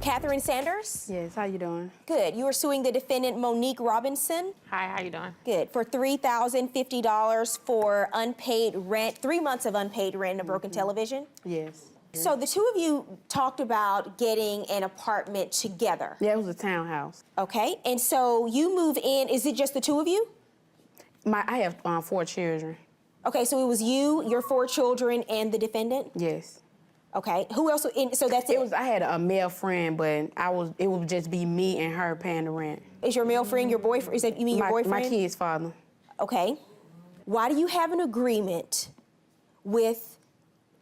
Catherine Sanders? Yes, how you doing? Good. You are suing the defendant, Monique Robinson? Hi, how you doing? Good. For $3,050 for unpaid rent, 3 months of unpaid rent and a broken television? Yes. So the two of you talked about getting an apartment together. Yeah, it was a townhouse. Okay, and so you move in, is it just the two of you? I have 4 children. Okay, so it was you, your 4 children, and the defendant? Yes. Okay, who else, so that's it? I had a male friend, but it would just be me and her paying the rent. Is your male friend your boyfriend? Is that, you mean your boyfriend? My kid's father. Okay. Why do you have an agreement with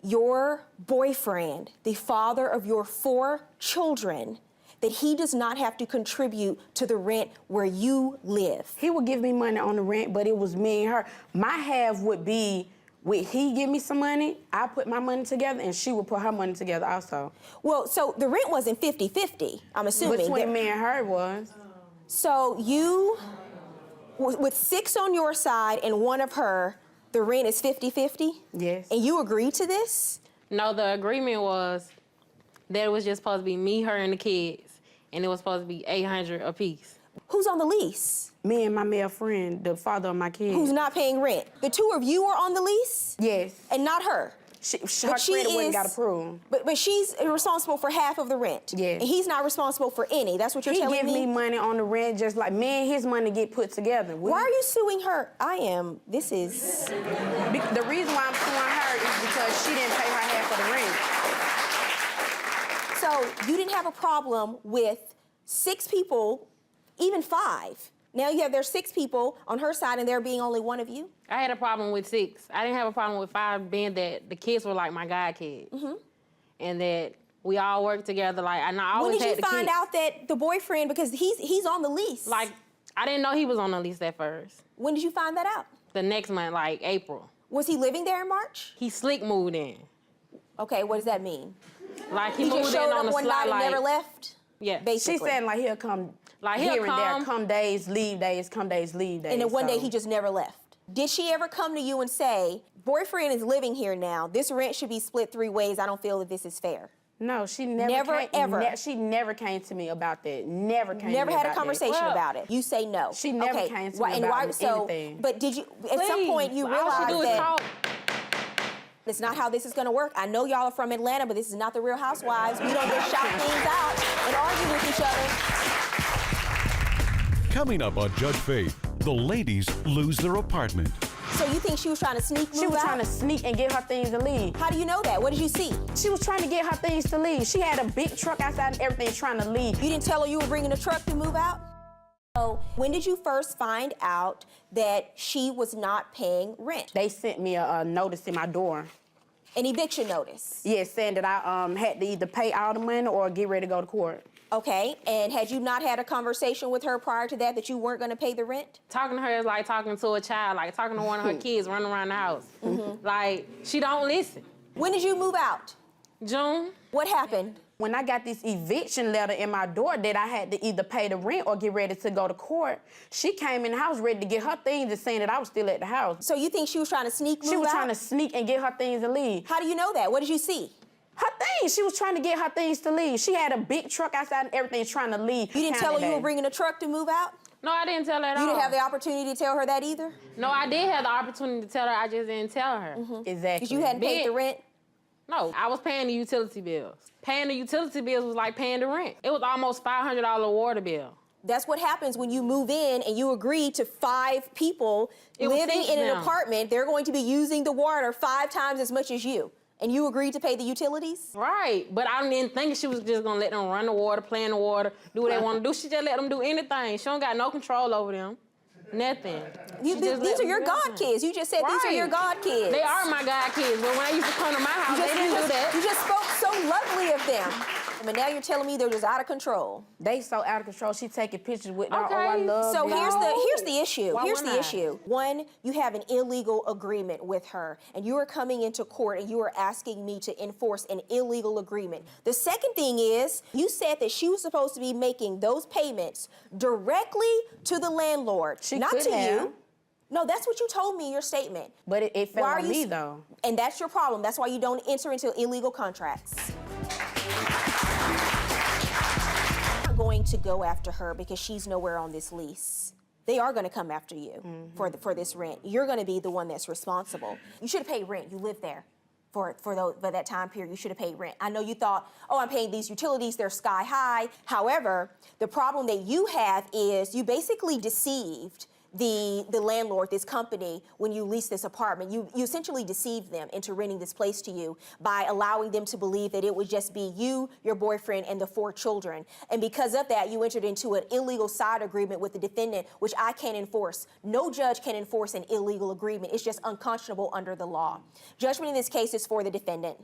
your boyfriend, the father of your 4 children, that he does not have to contribute to the rent where you live? He would give me money on the rent, but it was me and her. My half would be, would he give me some money, I put my money together, and she would put her money together also. Well, so the rent wasn't 50-50, I'm assuming. Between me and her it was. So you, with 6 on your side and 1 of her, the rent is 50-50? Yes. And you agreed to this? No, the agreement was that it was just supposed to be me, her, and the kids, and it was supposed to be $800 apiece. Who's on the lease? Me and my male friend, the father of my kids. Who's not paying rent? The 2 of you are on the lease? Yes. And not her? Her credit wouldn't got approved. But she's responsible for half of the rent. Yes. And he's not responsible for any. That's what you're telling me? He give me money on the rent, just like me and his money get put together. Why are you suing her? The reason why I'm suing her is because she didn't pay her half of the rent. So you didn't have a problem with 6 people, even 5. Now there's 6 people on her side and there being only 1 of you? I had a problem with 6. I didn't have a problem with 5 being that the kids were like my god kids. Mm-hmm. And that we all worked together. Like, and I always had the kids. When did you find out that the boyfriend, because he's on the lease? Like, I didn't know he was on the lease at first. When did you find that out? The next month, like April. Was he living there in March? He slick moved in. Okay, what does that mean? Like he moved just in showed on up the one slide, night and like, never left? Yeah. Basically. She said like he'll come here and there, come days, leave days, come days, leave days. And then one day he just never left. Did she ever come to you and say, boyfriend is living here now, this rent should be split 3 ways, I don't feel that this is fair? No, she never she never came to me about that. Never had a conversation about it. You say no. She never came to me about anything. But did you, at some point you realized that it's not how this is gonna work? I know y'all are from Atlanta, but this is not the Real Housewives. We don't just shout things out and argue with each other. Coming up on Judge Faith, the ladies lose their apartment. So you think she was trying to sneak move out? She was trying to sneak and get her things to leave. How do you know that? What did you see? She was trying to get her things to leave. She had a big truck outside and everything trying to leave. You didn't tell her you were bringing a truck to move out? So when did you first find out that she was not paying rent? They sent me a notice in my door. An eviction notice? Yes, saying that I had to either pay all the money or get ready to go to court. Okay, and had you not had a conversation with her prior to that you weren't gonna pay the rent? Talking to her is like talking to a child, like talking to one of her kids running around the house. Mm-hmm. Like, she don't listen. When did you move out? June. What happened? When I got this eviction letter in my door that I had to either pay the rent or get ready to go to court, she came in the house ready to get her things and saying that I was still at the house. So you think she was trying to sneak move out? She was trying to sneak and get her things and leave. How do you know that? What did you see? Her things. She was trying to get her things to leave. She had a big truck outside and everything trying to leave. You didn't tell her you were bringing a truck to move out? No, I didn't tell her at all. You didn't have the opportunity to tell her that either? No, I did have the opportunity to tell her, I just didn't tell her. Mm-hmm. Exactly. Because you hadn't paid the rent? No, I was paying the utility bills. Paying the utility bills was like paying the rent. It was almost $500 water bill. That's what happens when you move in and you agree to 5 people living in an apartment. They're going to be using the water 5 times as much as you. And you agreed to pay the utilities? Right, but I didn't think she was just gonna let them run the water, play in the water, do what they wanna do. She just let them do anything. She don't got no control over them. Nothing. These are your god kids. You just said these are your god kids. They are my god kids, but when I used to come to my house, they didn't do that. You just spoke so lovely of them. But now you're telling me they're just out of control. They so out of control. She taking pictures with her. Oh, I love So you. here's the issue. Here's the issue. One, you have an illegal agreement with her, and you are coming into court and you are asking me to enforce an illegal agreement. The second thing is, you said that she was supposed to be making those payments directly to the landlord, not to you. No, that's what you told me in your statement. But it fell on me, though. And that's your problem. That's why you don't enter into illegal contracts. to go after her because she's nowhere on this lease. They are going to come after you for this rent. You're going to be the one that's responsible. You should have paid rent. You lived there for that time period. You should have paid rent. I know you thought, oh, I'm paying these utilities, they're sky high. However, the problem that you have is you basically deceived the landlord, this company, when you leased this apartment. You essentially deceived them into renting this place to you by allowing them to believe that it would just be you, your boyfriend, and the 4 children. And because of that, you entered into an illegal side agreement with the defendant, which I can't enforce. No judge can enforce an illegal agreement. It's just unconscionable under the law. Judgment in this case is for the defendant.